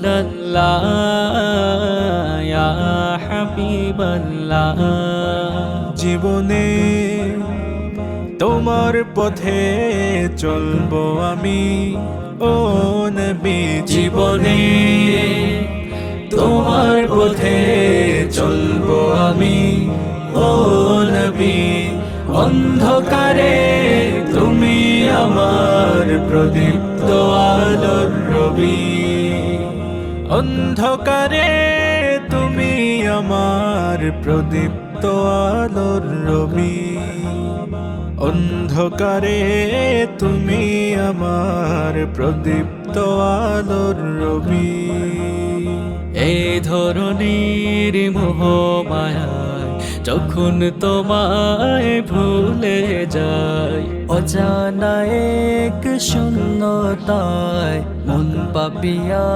রাসূলাল্লাহ ইয়া হাবিবাল্লাহ। জীবনে তোমার পথে চলবো আমি ও নবী। জীবনে তোমার পথে চলবো আমি ও নবী। অন্ধকারে তুমি আমার প্রদীপ্ত আলোর রবি। অন্ধকারে তুমি আমার প্রদীপ্ত আলোর রবি। অন্ধকারে তুমি আমার প্রদীপ্ত আলোর রবি। এই ধরনের মোহমায়ায় যখন তোমায় ভুলে যায়, অজানা এক শূন্যতায় মন পাপিয়া